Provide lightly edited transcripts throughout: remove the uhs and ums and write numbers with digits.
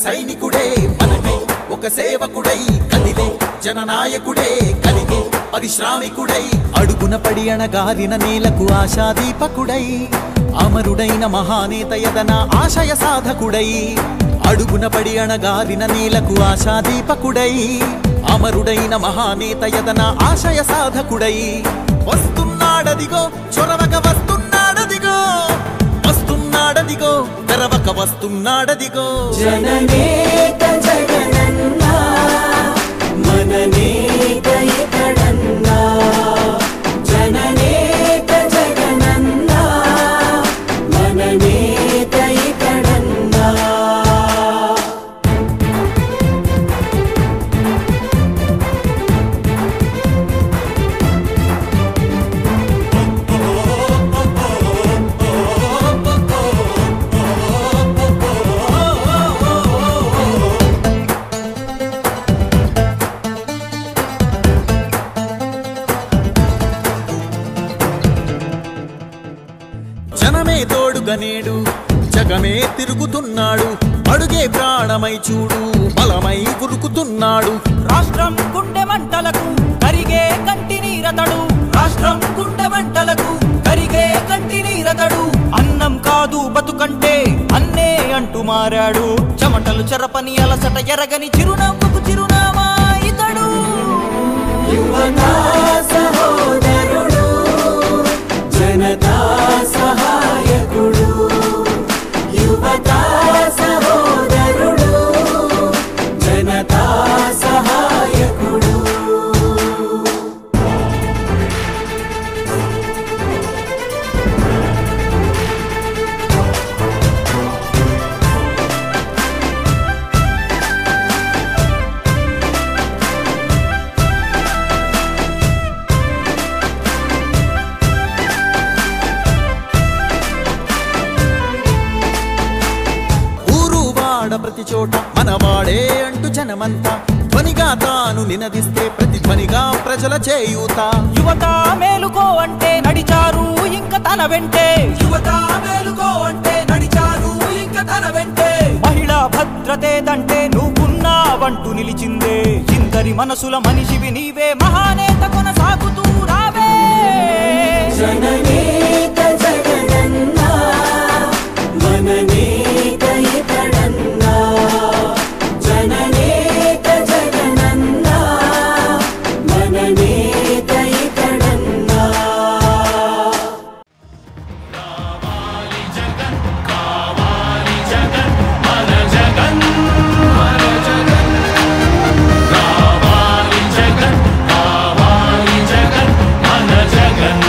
సైనికుడే మనకై ఒక సేవకుడై కదిలే జననాయకుడే కలిగే పరిశ్రామికుడై అడుగున పడి అణగారిన నేలకు ఆశాదీపకుడై అమరుడైన మహానేత యదన ఆశయ సాధకుడై అడుగున పడి అణగారిన నేలకు ఆశాదీపకుడై అమరుడైన మహానేత యదన ఆశయ సాధకుడై వస్తున్నాడదిగో చొరవక వస్తున్నాడదిగో వస్తున్నాడదిగో తెరవక వస్తున్నాడదిగో జననేత జగనన్నా మననేత ఇతడన్నా జననేత జగనన్నా మననేత ఇతడన్నా జనమే తోడుగనేడు జగమే తిరుగుతున్నాడు అడుగే ప్రాణమై చూడు బలమై ఉరుకుతున్నాడు రాష్ట్రం గుండె మంటలకు కరిగే కంటి నీరతడు రాష్ట్రం గుండె మంటలకు కరిగే కంటి నీరతడు అన్నం కాదు బతుకంటే అన్నే అంటూ మారాడు చెమటలు చెరపని అలసట ఎరగని చిరునవ్వుకు చిరునామా ఇతడు యువతా సహోదరుడు జనతా సహాయకుడు యువతా సహోదరుడు జనతా సహాయకుడు ప్రతి చోట మనవాడే అంటూ జనమంతా ధ్వనిగా తాను నినదిస్తే ప్రతిధ్వనిగా ప్రజల చేయూత యువత మేలుకో అంటే నడిచారు ఇంక తన వెంటే యువత మేలుకో అంటే నడిచారు ఇంక తన వెంటే మహిళా భద్రతేదంటే నువ్వున్నావంటూ నిలిచిందే ఇందరి మనసుల మనిషివి నీవే మహానేత కొనసాగుతూ రావే జననేత జగనన్నా మననేత ఇతడన్నా జననేత జగనన్నా మననేత ఇతడన్నా కావాలి జగన్ కావాలి జగన్ మన జగన్ మన జగన్ కావాలి జగన్ కావాలి జగన్ మన జగన్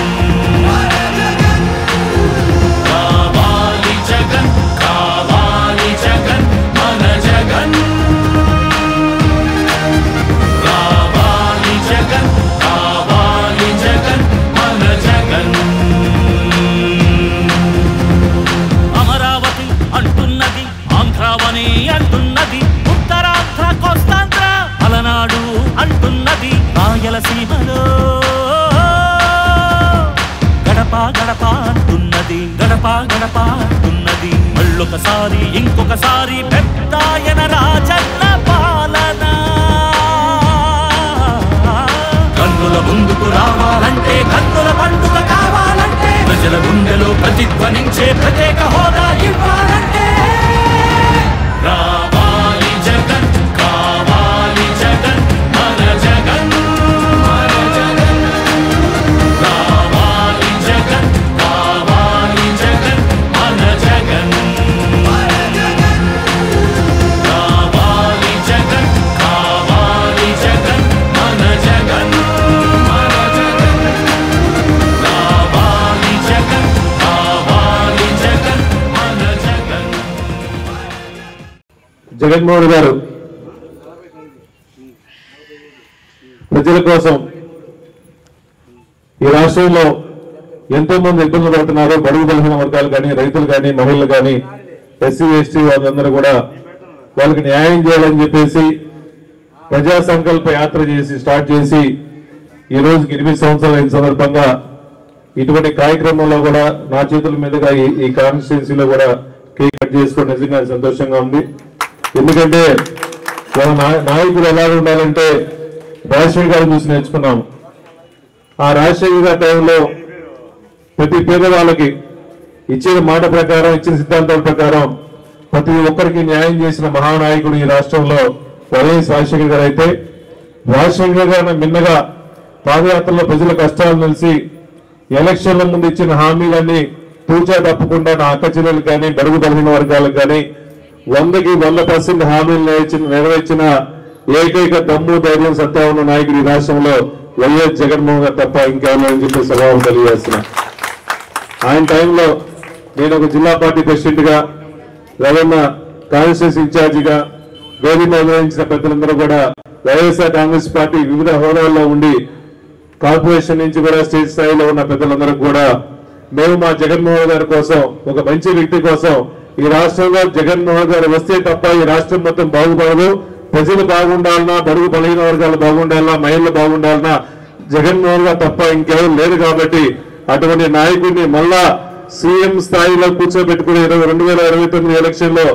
మన జగన్ కావాలి జగన్ కావాలి జగన్ మన జగన్ కావాలి జగన్ కావాలి జగన్ మన జగన్ అమరావతి అంటున్నది ఆంధ్రావని అంటున్నది ఉత్తరాంధ్ర కోస్తాంధ్ర పలనాడు అంటున్నది రాయలసీమలో గడప గడప అంటున్నది గడప గడప అంటున్నది మళ్ళొకసారి ఇంకొకసారి పెద్దాయన రాజన్న పాలన కన్నుల ముందుకు రావాలంటే కన్నుల పండుగ కావాలంటే ప్రజల గుండెలో ప్రతిధ్వనించే ప్రత్యేక హోదా ఇవ్వాలంటే రావాలి జగన్ కావాలి జగన్ మన జగన్ మన జగన్ కావాలి జగన్ కావాలి జగన్ మన జగన్ మన జగన్ కావాలి జగన్ కావాలి జగన్ మన జగన్ మన జగన్ కావాలి జగన్ కావాలి జగన్ మన జగన్ జగన్మోహన్ గారు ప్రజల కోసం ఈ రాష్ట్రంలో ఎంతో మంది ఇబ్బందులు పడుతున్నారు. బడుగు బలహీన వర్గాలు కానీ, రైతులు కానీ, మహిళలు కానీ, ఎస్సీ ఎస్టీ వాళ్ళందరూ కూడా వాళ్ళకి న్యాయం చేయాలని చెప్పేసి ప్రజా సంకల్ప యాత్ర చేసి స్టార్ట్ చేసి ఈ రోజుకి 8 సంవత్సరాల అయిన సందర్భంగా ఇటువంటి కార్యక్రమంలో కూడా నా చేతుల మీదుగా ఈ కాన్స్టిట్యున్సీలో కూడా కేక్ కట్ చేసుకోవడం నిజంగా సంతోషంగా ఉంది. ఎందుకంటే మన నాయకులు ఎలా ఉండాలంటే రాజశేఖర్ గారిని చూసి నేర్చుకున్నాం. ఆ రాజశేఖర్ గారి టైంలో ప్రతి పేదవాళ్ళకి ఇచ్చిన మాట ప్రకారం, ఇచ్చిన సిద్ధాంతాల ప్రకారం ప్రతి ఒక్కరికి న్యాయం చేసిన మహానాయకుడు ఈ రాష్ట్రంలో వైఎస్ రాజశేఖర్ గారు అయితే, రాజశేఖర్ గారిని మిన్నగా పాదయాత్రలో ప్రజల కష్టాలు తెలిసి ఎలక్షన్ల ముందు ఇచ్చిన హామీలన్నీ తూచా తప్పకుండా నా అక్క చెల్లెలకు కానీ బడుగు బలహీన వర్గాలకు కానీ 100% హామీలు నెరవేర్చిన ఏకైక దమ్ము ధైర్యం సత్తా ఉన్న నాయకుడు ఈ రాష్ట్రంలో వైఎస్ జగన్మోహన్ గారు తప్ప ఇంకెవరని చెప్పి సభావం తెలియజేస్తున్నా. ఆయన టైంలో నేను ఒక జిల్లా పార్టీ ప్రెసిడెంట్ గా, రవణ కాన్స్టిట్యూన్సీ ఇన్ఛార్జిగా వేదిక నిర్వహించిన పెద్దలందరూ కూడా వైఎస్ఆర్ కాంగ్రెస్ పార్టీ వివిధ హోదాల్లో ఉండి కార్పొరేషన్ నుంచి కూడా స్టేట్ స్థాయిలో ఉన్న పెద్దలందరూ కూడా మేము మా జగన్మోహన్ గారి కోసం, ఒక మంచి వ్యక్తి కోసం, ఈ రాష్ట్రంలో జగన్మోహన్ గారు వస్తే తప్ప ఈ రాష్ట్రం మొత్తం బాగుపడదు, ప్రజలు బాగుండాలన్నా, బడుగు బలహీన వర్గాలు బాగుండాలన్నా, మహిళలు బాగుండాలన్నా జగన్మోహన్ గారు తప్ప ఇంకెవరు లేదు. కాబట్టి అటువంటి నాయకుడిని మళ్ళా సీఎం స్థాయిలో కూర్చోబెట్టుకుని 2029 ఎలక్షన్ లో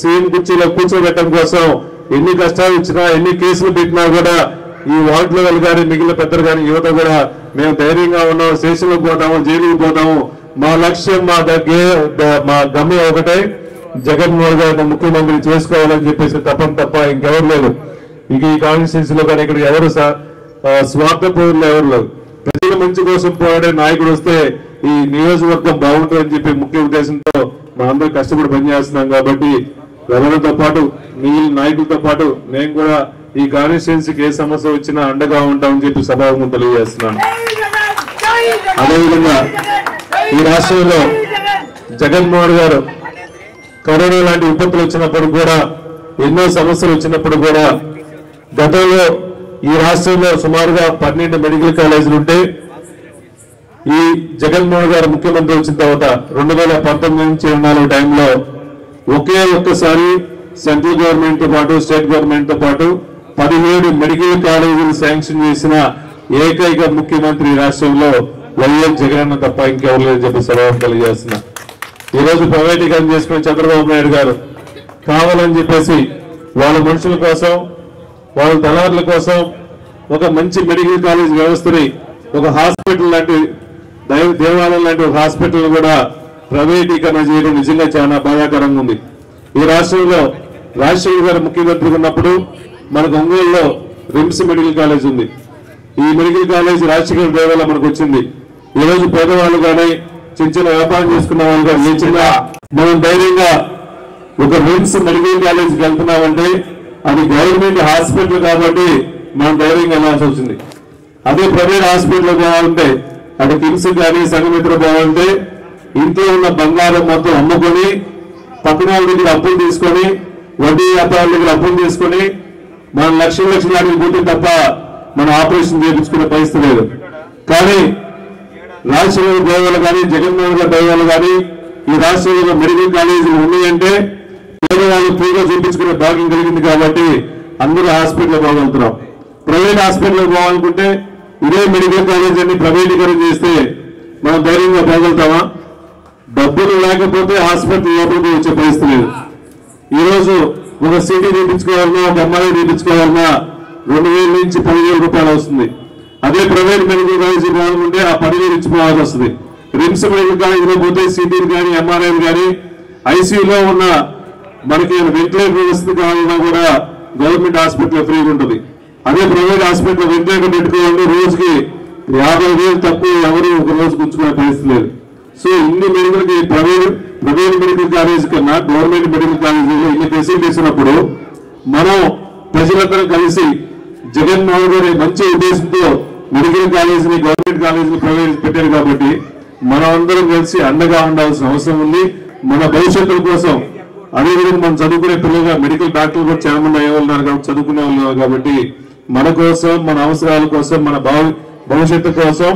సీఎం కుర్చీలో కూర్చోబెట్టడం కోసం ఎన్ని కష్టాలు ఇచ్చినా, ఎన్ని కేసులు పెట్టినా కూడా ఈ వార్డులో వాళ్ళు కానీ, మిగిలిన పెద్దలు కానీ, యువత కూడా మేము ధైర్యంగా ఉన్నాం, స్టేషన్లకు పోతాము, జైలుకి పోతాము. మా లక్ష్యం, మా గమ్యం ఒకటే, జగన్మోహన్ గారిని ముఖ్యమంత్రి చేసుకోవాలని చెప్పేసి తప్ప ఇంకెవరు లేదు. ఇక ఈ కాన్స్టిట్యూన్సీలో కానీ ఇక్కడ ఎవరు స్వార్థపూర్లు ఎవరు లేదు. ప్రజల మంచి కోసం పోరాడే నాయకుడు వస్తే ఈ నియోజకవర్గం బాగుంటుందని చెప్పి ముఖ్య ఉద్దేశంతో మా అందరూ కష్టపడి పనిచేస్తున్నాం. కాబట్టి రమణతో పాటు మిగిలిన నాయకులతో పాటు నేను కూడా ఈ కాన్స్టిట్యూన్సీకి ఏ సమస్య వచ్చినా అండగా ఉంటామని చెప్పి సభాముఖం తెలియజేస్తున్నాను. అదేవిధంగా ఈ రాష్ట్రంలో జగన్మోహన్ గారు కరోనా లాంటి విపత్తులు వచ్చినప్పుడు కూడా, ఎన్నో సమస్యలు వచ్చినప్పుడు కూడా, గతంలో ఈ రాష్ట్రంలో సుమారుగా 12 మెడికల్ కాలేజీలు ఉంటే ఈ జగన్మోహన్ గారు ముఖ్యమంత్రి వచ్చిన తర్వాత 2019 నుంచి 24 టైంలో ఒక్కసారి సెంట్రల్ గవర్నమెంట్ తో పాటు, స్టేట్ గవర్నమెంట్ తో పాటు 17 మెడికల్ కాలేజీలు శాంక్షన్ చేసిన ఏకైక ముఖ్యమంత్రి రాష్ట్రంలో వైఎస్ జగన్ తప్ప ఇంకెవరు లేదని చెప్పి సభావం తెలియజేస్తున్నా. ఈ రోజు ప్రైవేటీకరణ చేసుకున్న చంద్రబాబు నాయుడు గారు కావాలని చెప్పేసి వాళ్ళ మనుషుల కోసం, వాళ్ళ దళారుల కోసం ఒక మంచి మెడికల్ కాలేజ్ వ్యవస్థని, ఒక హాస్పిటల్ లాంటి, దేవాలయం లాంటి ఒక హాస్పిటల్ కూడా ప్రైవేటీకరణ చేయడం నిజంగా చాలా బాధాకరంగా ఉంది. ఈ రాష్ట్రంలో రాజశేఖర్ గారు ముఖ్యమంత్రి ఉన్నప్పుడు మనకు ఒంగోలులో రిమ్స్ మెడికల్ కాలేజ్ ఉంది. ఈ మెడికల్ కాలేజ్ రాజశేఖర్ దేవాల మనకు వచ్చింది. ఈ రోజు పేదవాళ్ళు కానీ, చిన్న వ్యాపారం చేసుకున్న వాళ్ళు కానీ, మనం ధైర్యంగా ఒక రిమ్స్ మెడికల్ కాలేజ్కి వెళ్తున్నామంటే అది గవర్నమెంట్ హాస్పిటల్ కాబట్టి మనం ధైర్యంగా వెళ్ళాల్సి వచ్చింది. అదే ప్రైవేట్ హాస్పిటల్ పోవాలంటే, అటు కిమ్స్ కానీ, సంఘమిత్ర పోవాలంటే ఇంట్లో ఉన్న బంగారం మొత్తం అమ్ముకొని, పక్కన వాళ్ళ దగ్గర అప్పులు తీసుకొని, వడ్డీ వ్యాపారాల దగ్గర అప్పులు తీసుకొని మనం లక్షల లాంటివి పోతే తప్ప మనం ఆపరేషన్ చేయించుకునే పరిస్థితి లేదు. కానీ రాజశేఖర్ దైవాలు కానీ, జగన్మోహన్ గారి దైవాలు కానీ ఈ రాష్ట్రంలో మెడికల్ కాలేజీలు ఉన్నాయంటే పేదవాళ్ళు ఫ్రీగా చూపించుకునే భాగ్యం కలిగింది. కాబట్టి అందరూ హాస్పిటల్ పోగలుగుతున్నాం. ప్రైవేట్ హాస్పిటల్ పోవాలనుకుంటే ఇదే మెడికల్ కాలేజ్ అన్ని ప్రైవేటీకరణ చేస్తే మనం ధైర్యంగా పోగలుగుతామా? డబ్బులు లేకపోతే హాస్పిటల్ లోపలికి వచ్చే పరిస్థితి లేదు. ఈ రోజు ఒక సిటీ తీపించుకోవాలన్నా, ఒక ఎంఆర్ఐ తీపించుకోవాలన్నా 2,000 నుంచి 10,000 రూపాయలు వస్తుంది. అదే ప్రైవేట్ మెడికల్ కాలేజీ పోవాలనుకుంటే ఆ 10,000 నుంచి పోవాల్సి వస్తుంది. రిమ్స్ మెడికల్ కాలేజీలో పోతే సిటీలు కానీ, ఎంఆర్ఐలు కానీ, ఐసీయూలో ఉన్న మనకి వెంటిలేటర్ వ్యవస్థ కావాలన్నా కూడా గవర్నమెంట్ హాస్పిటల్ ఫ్రీగా ఉంటుంది. అదే ప్రైవేట్ హాస్పిటల్ వెంటిలేటర్ పెట్టుకోవాలంటే రోజుకి 50,000 తక్కువ ఎవరు ఒక రోజు కూర్చుకునే పరిస్థితి లేదు. సో ఇన్ని మెడికల్ ప్రైవేట్ మెడికల్ కాలేజ్ కన్నా గవర్నమెంట్ మెడికల్ కాలేజీలో ఇన్ని ఫెసిలిటీస్ ఉన్నప్పుడు మనం ప్రజలందరం కలిసి జగన్మోహన్ గారి మంచి ఉద్దేశంతో మెడికల్ కాలేజీని, గవర్నమెంట్ కాలేజీని ప్రైవేట్ పెట్టారు కాబట్టి మనం అందరం కలిసి అండగా ఉండాల్సిన అవసరం ఉంది. మన భవిష్యత్తుల కోసం, అదేవిధంగా మనం చదువుకునే పిల్లలుగా మెడికల్ డాక్టర్లు కూడా చాలా మంది అయ్యేవాళ్ళు కాబట్టి, చదువుకునే వాళ్ళు కాబట్టి మన కోసం, మన అవసరాల కోసం, మన భవిష్యత్తు కోసం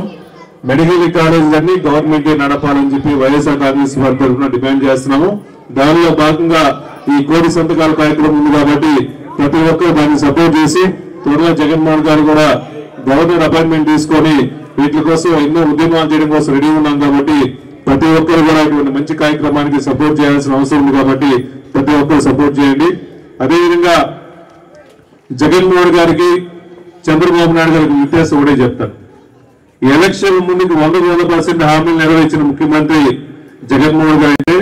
మెడికల్ కాలేజీలన్నీ గవర్నమెంట్ నడపాలని చెప్పి వైఎస్ఆర్ కాంగ్రెస్ పార్టీ తరఫున డిమాండ్ చేస్తున్నాము. దానిలో భాగంగా ఈ 1 కోటి సంతకాల కార్యక్రమం ఉంది కాబట్టి ప్రతి ఒక్కరు దాన్ని సపోర్ట్ చేసి త్వరలో జగన్మోహన్ గారు కూడా గవర్నర్ అపాయింట్మెంట్ తీసుకొని వీటి కోసం ఎన్నో ఉద్యమాలు చేయడం కోసం రెడీ ఉన్నాం. కాబట్టి ప్రతి ఒక్కరు కూడా ఇటువంటి మంచి కార్యక్రమానికి సపోర్ట్ చేయాల్సిన అవసరం ఉంది. కాబట్టి ప్రతి ఒక్కరు సపోర్ట్ చేయండి. అదేవిధంగా జగన్మోహన్ గారికి చంద్రబాబు నాయుడు గారికి వ్యత్యాసం ఒకటే చెప్తాను. ఎలక్షన్ ముందుకు 100% హామీలు నెరవేర్చిన ముఖ్యమంత్రి జగన్మోహన్ గారు అయితే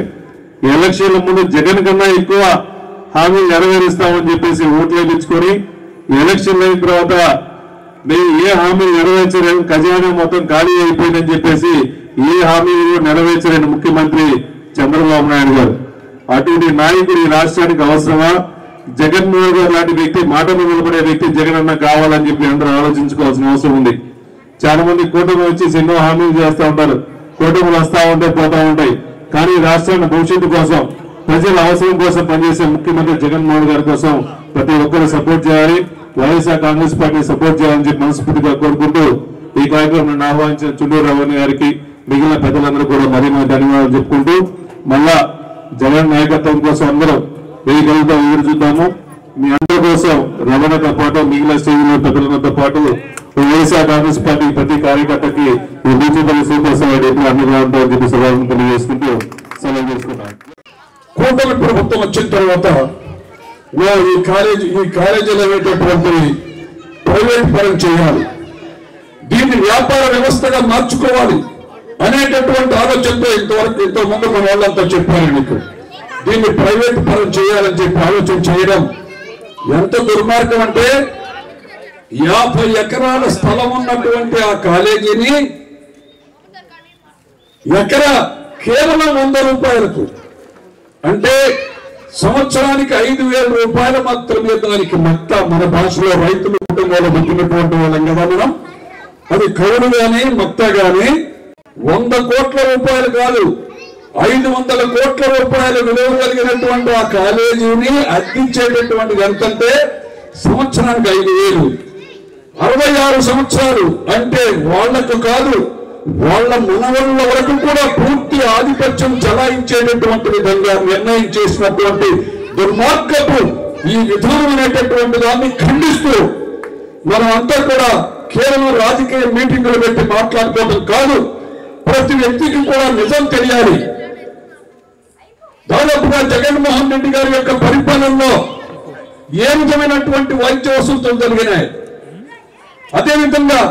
ఎలక్షన్ల ముందు జగన్ కన్నా ఎక్కువ హామీలు నెరవేరుస్తామని చెప్పేసి ఓట్లు వేయించుకొని ఎలక్షన్ అయిన తర్వాత మేము ఏ హామీలు నెరవేర్చలేము, ఖజానా మొత్తం ఖాళీ అయిపోయిందని చెప్పేసి ఏ హామీలు నెరవేర్చలేని ముఖ్యమంత్రి చంద్రబాబు నాయుడు గారు. అటువంటి నాయకుడు ఈ రాష్ట్రానికి అవసరమా? జగన్మోహన్ గారు లాంటి వ్యక్తి, మాట మీద నిలబడే వ్యక్తి జగన్ అన్న కావాలని చెప్పి అందరూ ఆలోచించుకోవాల్సిన అవసరం ఉంది. చాలా మంది కూటమి వచ్చేసి ఎన్నో హామీలు చేస్తూ ఉంటారు, కూటములు వస్తా ఉంటాయి పోతా ఉంటాయి. కానీ రాష్ట్రాన్ని భవిష్యత్తు కోసం, ప్రజల అవసరం కోసం పనిచేసే ముఖ్యమంత్రి జగన్మోహన్ గారి కోసం ప్రతి ఒక్కరు సపోర్ట్ చేయాలి. వైఎస్ఆర్ కాంగ్రెస్ పార్టీ సపోర్ట్ చేయాలని చెప్పి మనస్ఫూర్తిగా కోరుకుంటూ ఈ కార్యక్రమం ఆహ్వానించిన చుండూరు రవణి గారికి, మిగిలిన పెద్దలందరూ కూడా మరీ ధన్యవాదాలు చెప్పుకుంటూ మళ్ళా జగన్ నాయకత్వం కోసం అందరం వేయగలుగుతా ఎదురు చూద్దాము. మీ అందరి కోసం రమణతో పాటు మిగిలిన స్టేజ్లో పెద్దలతో పాటు వైఎస్ఆర్ కాంగ్రెస్ పార్టీ ప్రతి కార్యకర్తకి ఈ బీజేపీ సూపర్ ఎప్పుడు అండగా ఉంటామని చెప్పి సభను తెలియజేసుకుంటూ సెలవు చేసుకుంటాం. కూటమి ప్రభుత్వం వచ్చిన తర్వాత ఈ కాలేజీలు అనేటటువంటి ప్రైవేట్ పరం చేయాలి, దీన్ని వ్యాపార వ్యవస్థగా మార్చుకోవాలి అనేటటువంటి ఆలోచనతో ఇంత ముందు మన వాళ్ళంతా చెప్పారు. మీకు దీన్ని ప్రైవేట్ పరం చేయాలని చెప్పి ఆలోచన చేయడం ఎంత దుర్మార్గం అంటే 50 ఎకరాల స్థలం ఉన్నటువంటి ఆ కాలేజీని ఎకరా కేవలం 100 రూపాయలకు, అంటే సంవత్సరానికి 5,000 రూపాయలు మాత్రమే దానికి మట్ట. మన భాషలో రైతులు కుటుంబాలు పుట్టినటువంటి వాళ్ళం కదా మనం. అది కౌలు గాని మట్ట గాని 100 కోట్ల రూపాయలు కాదు, 500 కోట్ల రూపాయలు విలువ కలిగినటువంటి ఆ కాలేజీని అద్దించేటటువంటిది ఎంతంటే సంవత్సరానికి 5,000. 66 సంవత్సరాలు అంటే వాళ్లకు కాదు, వాళ్ళ మనవళ్ళ వరకు కూడా పూర్తి ఆధిపత్యం చలాయించేటటువంటి విధంగా నిర్ణయం చేసినటువంటి దుర్మార్గపు ఈ విధానం అనేటటువంటి దాన్ని ఖండిస్తూ మనం అంతా కూడా కేవలం రాజకీయ మీటింగులు పెట్టి మాట్లాడుకోవడం కాదు, ప్రతి వ్యక్తికి కూడా నిజం తెలియాలి. దాదాపుగా జగన్మోహన్ రెడ్డి గారి యొక్క పరిపాలనలో ఏ విధమైనటువంటి వైద్య వసతులు జరిగినాయి, అదేవిధంగా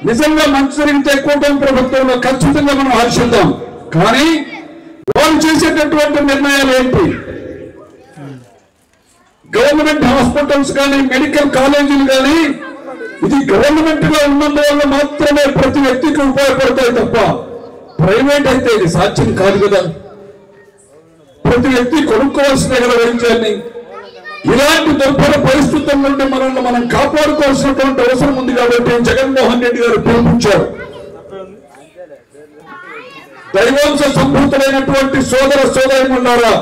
నిజంగా మంచి జరిగితే కూటమి ప్రభుత్వంలో ఖచ్చితంగా మనం హర్షిద్దాం. కానీ వాళ్ళు చేసేటటువంటి నిర్ణయాలు ఏంటి? గవర్నమెంట్ హాస్పిటల్స్ కానీ మెడికల్ కాలేజీలు కానీ ఇది గవర్నమెంట్ లో ఉన్నందువల్ల మాత్రమే ప్రతి వ్యక్తికి ఉపయోగపడతాయి తప్ప ప్రైవేట్ అయితే ఇది సాధ్యం కాదు కదా. ప్రతి వ్యక్తి కొనుక్కోవాల్సిన కదా వైద్యాన్ని. ఇలాంటి దుర్భర పరిస్థితుల నుండి మనల్ని మనం కాపాడుకోవాల్సినటువంటి అవసరం ఉంది కాబట్టి జగన్మోహన్ రెడ్డి గారు పిలుపునిచ్చారు. దైవాంశ సంభూతులైనటువంటి సోదర సోదరులారా,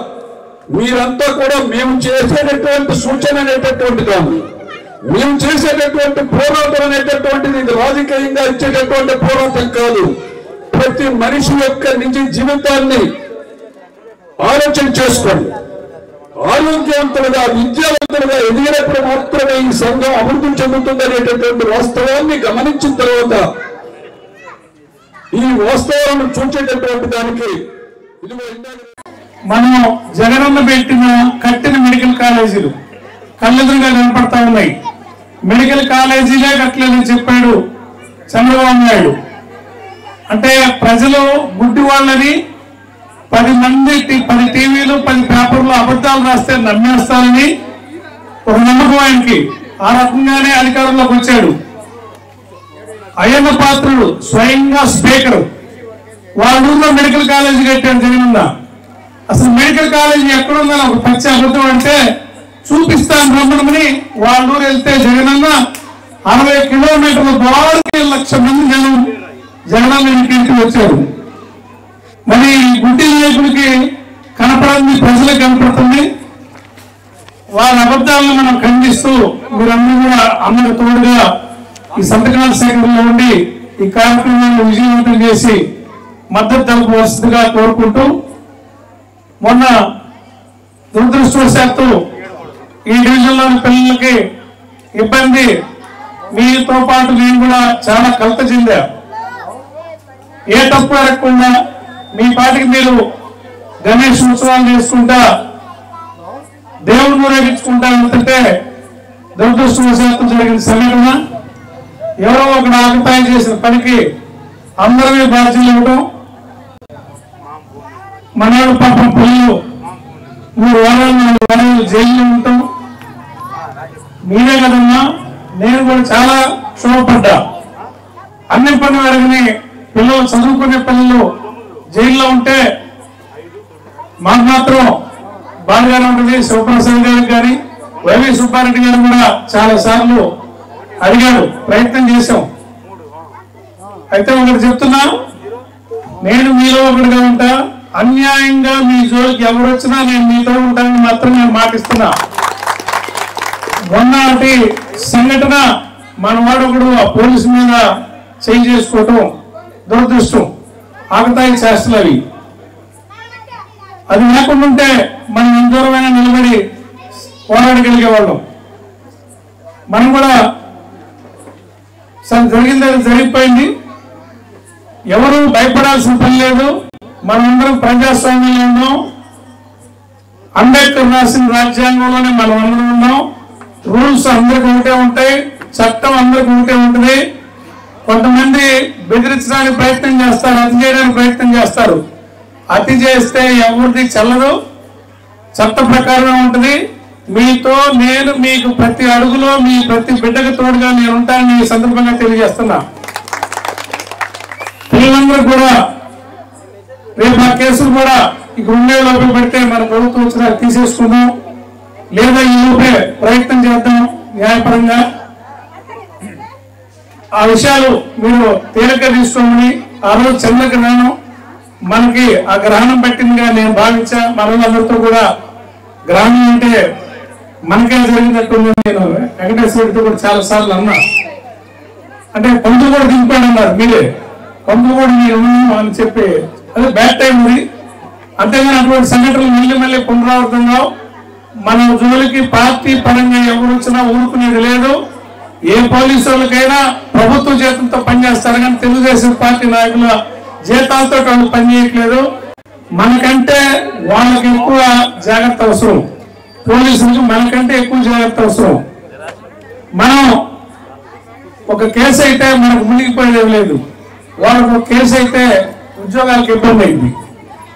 మీరంతా కూడా మేము చేసేటటువంటి సూచన అనేటటువంటి కాదు, మేము చేసేటటువంటి పోరాటం అనేటటువంటిది ఇది రాజకీయంగా ఇచ్చేటటువంటి పోరాటం కాదు. ప్రతి మనిషి యొక్క నిజ జీవితాన్ని ఆలోచన చేసుకోండి. ఆరోగ్యవంతులుగా విద్యావంతులుగా ఎదిగినప్పుడు మాత్రమే ఈ సంఘం అభివృద్ధి చెందుతుంది అనేటటువంటి వాస్తవాన్ని గమనించిన తర్వాత ఈ వాస్తవాలను చూసేటటువంటి దానికి మనం జగనన్న పెట్టిన కట్టిన మెడికల్ కాలేజీలు కళ్ళెదురుగా కనపడతా ఉన్నాయి. మెడికల్ కాలేజీలే కట్టలేదని చెప్పాడు చంద్రబాబు నాయుడు. అంటే ప్రజలు గుడ్డి వాళ్ళని 10 మంది 10 టీవీలు 10 పేపర్లు అబద్ధాలు రాస్తే నమ్మేస్తారని ఒక నమ్మకం ఆయనకి. ఆ రకంగానే అధికారంలోకి వచ్చాడు. అయ్యన్న పాత్రుడు స్వయంగా స్పీకర్ వాళ్ళ ఊళ్ళో మెడికల్ కాలేజీ కట్టాడు జగనన్న. అసలు మెడికల్ కాలేజీ ఎక్కడుందని ఒక పచ్చి అబద్ధం అంటే చూపిస్తాను రమ్మని వాళ్ళ ఊరు వెళ్తే జగనన్న 60 కిలోమీటర్ల దూరానికి 1,00,000 మంది జగనన్న ఇంటికి వచ్చారు. మరి గుడ్డి నాయకుడికి కనపడింది ప్రజలకు కనపడుతుంది. వాళ్ళ అబద్ధాలను మనం ఖండిస్తూ మీరందరూ కూడా అందరూ తోడుగా ఈ సంతకాల సేకరణలో ఉండి ఈ కార్యక్రమాన్ని విజయవంతం చేసి మద్దతు తెలపవలసిందిగా కోరుకుంటూ, మొన్న దురదృష్టవశాత్తు ఈ డివిజన్లోని పిల్లలకి ఇబ్బంది, మీతో పాటు నేను కూడా చాలా కలత చెందా. ఏ తప్పు అడగకుండా మీ పాటికి మీరు గణేష్ ఉత్సవాలు చేసుకుంటా దేవుడిని ఊరేగించుకుంటా వెళ్తుంటే దురదృష్టవశాత్తు జరిగిన సంఘటన, ఎవరో ఒకడు ఆకతాయి చేసిన పనికి అందరమే బాధ్యతలు ఇవ్వడం, మనవాడు పాపం పిల్లలు 3 వారాలు 4 వారాలు జైల్లో ఉండటం. మీరే కదమ్మా, నేను కూడా చాలా క్షోభపడ్డా. అన్ని పని వరకుని పిల్లలు, చదువుకునే పిల్లలు జైల్లో ఉంటే మాకు మాత్రం బాగానే ఉంటుంది. శివప్రసాద్ గారికి కానీ వైవి సుబ్బారెడ్డి గారు కూడా చాలా సార్లు అడిగాడు, ప్రయత్నం చేశాం. అయితే ఒకటి చెప్తున్నా, నేను మీలో ఒకటిగా ఉంటా. అన్యాయంగా మీ జోలికి ఎవరు వచ్చినా నేను మీతో ఉంటానని మాత్రం నేను మాటిస్తున్నా. మొన్నటి సంఘటన, మన వాడు ఒకడు ఆ పోలీసు మీద చేయి చేసుకోవటం దురదృష్టం, ఆకతాయి చేష్టలు అవి. అది లేకుండా ఉంటే మనం ఎంత దూరమైనా నిలబడి పోరాడగలిగేవాళ్ళం. మనం కూడా జరిగింది జరిగిపోయింది, ఎవరు భయపడాల్సిన పని లేదు. మనమందరం ప్రజాస్వామ్యంలో ఉన్నాం, అంబేద్కర్ రాసిన రాజ్యాంగంలోనే మనం అందరం ఉన్నాం. రూల్స్ అందరికి ఒకటే ఉంటాయి, చట్టం అందరికి ఒకటే ఉంటుంది. కొంతమంది బెదిరించడానికి ప్రయత్నం చేస్తారు, అతి చేయడానికి ప్రయత్నం చేస్తారు. అతి చేస్తే ఎవరిది చెల్లదు, చట్ట ప్రకారమే ఉంటుంది. మీతో నేను, మీకు ప్రతి అడుగులో మీ ప్రతి బిడ్డకు తోడుగా నేను ఉంటానని ఈ సందర్భంగా తెలియజేస్తున్నా. పిల్లలందరూ కూడా రేపు ఆ కేసులు కూడా ఇక ఉండే లోపల పెడితే మన ప్రభుత్వం వచ్చినా తీసేసుకుందాం, లేదా ఈ లోపే ప్రయత్నం చేద్దాం న్యాయపరంగా. ఆ విషయాలు మీరు తేలిక తీసుకోమని, ఆ రోజు చంద్రగ్రహణం మనకి ఆ గ్రహణం పెట్టిందిగా నేను భావించా. మనలందరితో కూడా గ్రహణం అంటే మనకే జరిగినట్టుంది. నేను వెంకటేశ్వరుడితో కూడా చాలా సార్లు అన్నా, అంటే పంతులు కూడా దింపాడు అన్నారు మీరే, పంతులు కూడా మీరు అని చెప్పి, అదే బ్యాడ్ టైం ఉంది. అంతేగాని అటువంటి సంఘటనలు మళ్ళీ మళ్ళీ పునరావృతంగా మన జోలికి పార్టీ పరంగా ఎవరు వచ్చినా ఊరుకునేది లేదు. ఏ పోలీసు వాళ్ళకైనా ప్రభుత్వ జీతంతో పనిచేస్తారు, కానీ తెలుగుదేశం పార్టీ నాయకుల జీతాలతో వాళ్ళు పనిచేయట్లేదు. మనకంటే వాళ్ళకి ఎక్కువ జాగ్రత్త అవసరం, పోలీసులకు మనకంటే ఎక్కువ జాగ్రత్త అవసరం. మనం ఒక కేసు అయితే మనకు మునిగిపోయేది లేదు, వాళ్ళకు ఒక కేసు అయితే ఉద్యోగాలకు ఇబ్బంది అయింది.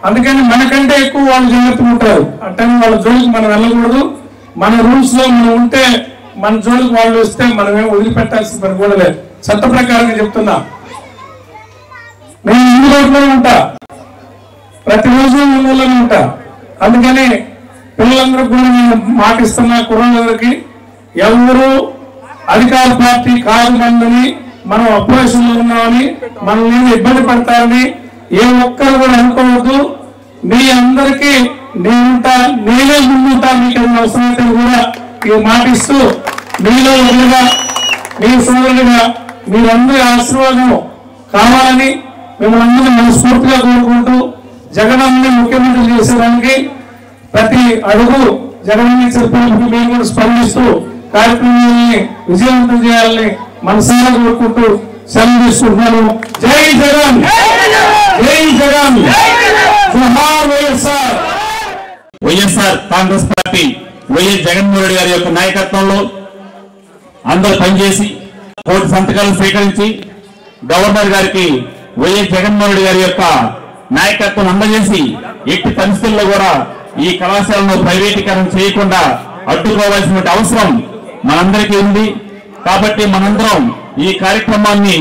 అందుకని మనకంటే ఎక్కువ వాళ్ళు జాగ్రత్తగా ఉంటారు. అంటే వాళ్ళ జోలికి మనం వెళ్ళకూడదు. మన రూల్స్ లో మనం ఉంటే మన జోలికి వాళ్ళు వస్తే మనమే వదిలిపెట్టాల్సిన పని కూడా లేదు. చట్ట ప్రకారంగా చెప్తున్నా. నేను ఇందులోనే ఉంటా, ప్రతిరోజు ఇందులోనే ఉంటా. అందుకని పిల్లలందరూ కూడా నేను మాటిస్తున్నా, కుర్రలందరికీ ఎవరు అధికార పార్టీ కాదు మందని, మనం అపోజిషన్ లో ఉన్నామని, మనం నేను ఇబ్బంది పడతారని ఏ ఒక్కరు కూడా అనుకోవద్దు. మీ అందరికీ నేనుంటా, నేనే ముందుంటా. మీకు ఏమైనా అవసరమైతే కూడా ఈ మాటిస్తూ, మీలో ఒకరిగా, మీ సోదరుడిగా మీరందరి ఆశీర్వాదం కావాలని మిమ్మల్ని అందరినీ మనస్ఫూర్తిగా కోరుకుంటూ, జగనన్నని ముఖ్యమంత్రి చేసేదానికి ప్రతి అడుగు జగనన్న చెప్పినప్పుడు మేము కూడా స్పందిస్తూ కార్యక్రమాన్ని విజయవంతం చేయాలని మనసారా కోరుకుంటూ సెలవు తీసుకుంటున్నాను. జై జగన్, జై జగన్, జోహార్ వైఎస్ఆర్. వైఎస్ఆర్ కాంగ్రెస్ పార్టీ వైఎస్ జగన్మోహన్ రెడ్డి గారి యొక్క నాయకత్వంలో అందరూ పనిచేసి కోటి సంతకాలు స్వీకరించి గవర్నర్ గారికి వైఎస్ జగన్మోహన్ రెడ్డి గారి యొక్క నాయకత్వం అందజేసి ఎట్టి పరిస్థితుల్లో కూడా ఈ కళాశాలను ప్రైవేటీకరణ చేయకుండా అడ్డుకోవాల్సిన అవసరం మనందరికీ ఉంది. కాబట్టి మనందరం ఈ కార్యక్రమాన్ని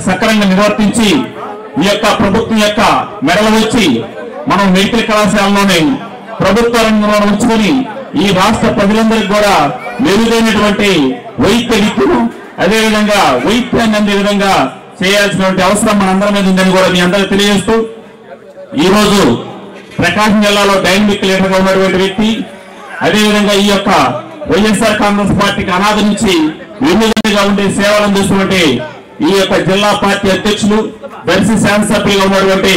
సక్రమంగా నిర్వర్తించి ఈ యొక్క ప్రభుత్వం యొక్క మెడలు వచ్చి మనం మెడికల్ కళాశాలలోనే ప్రభుత్వ రంగంలో ఉంచుకొని ఈ రాష్ట్ర ప్రజలందరికీ కూడా మెరుగైనటువంటి వైద్య విద్యను, అదేవిధంగా వైద్యాన్ని అందే విధంగా చేయాల్సినటువంటి అవసరం మనందరి మీద ఉందని కూడా మీ అందరికీ తెలియజేస్తూ, ఈ రోజు ప్రకాశం జిల్లాలో డైనమిక్ లీడర్ గా ఉన్నటువంటి వ్యక్తి, అదేవిధంగా ఈ యొక్క వైఎస్ఆర్ కాంగ్రెస్ పార్టీకి అనాథ నుంచి వెన్నుదన్నుగా ఉండే సేవలు అందిస్తున్నటువంటి ఈ యొక్క జిల్లా పార్టీ అధ్యక్షులు, దర్శి శాసనసభ్యులుగా ఉన్నటువంటి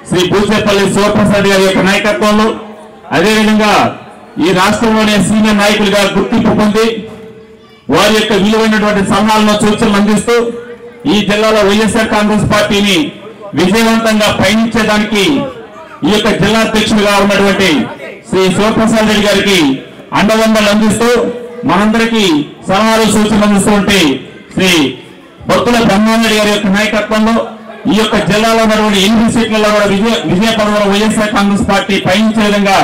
శ్రీ బూచేపల్లి శివప్రసాద్ గారి యొక్క నాయకత్వంలో, అదేవిధంగా ఈ రాష్ట్రంలోనే సీనియర్ నాయకులుగా గుర్తింపు పొంది వారి యొక్క విలువైనటువంటి సలహాలను సూచనలు అందిస్తూ ఈ జిల్లాలో వైఎస్ఆర్ కాంగ్రెస్ పార్టీని విజయవంతంగా పయనించేదానికి ఈ యొక్క జిల్లా అధ్యక్షులుగా ఉన్నటువంటి శ్రీ శివప్రసాద్ రెడ్డి గారికి అండదండలు అందిస్తూ మనందరికీ సలహాలు సూచనలు అందిస్తుంటే శ్రీ బొత్తుల బ్రహ్మారెడ్డి గారి యొక్క నాయకత్వంలో ఈ యొక్క జిల్లాలో ఉన్నటువంటి 8 సీట్లలో కూడా విజయ పదవులు వైఎస్ఆర్ కాంగ్రెస్ పార్టీ పయనించే విధంగా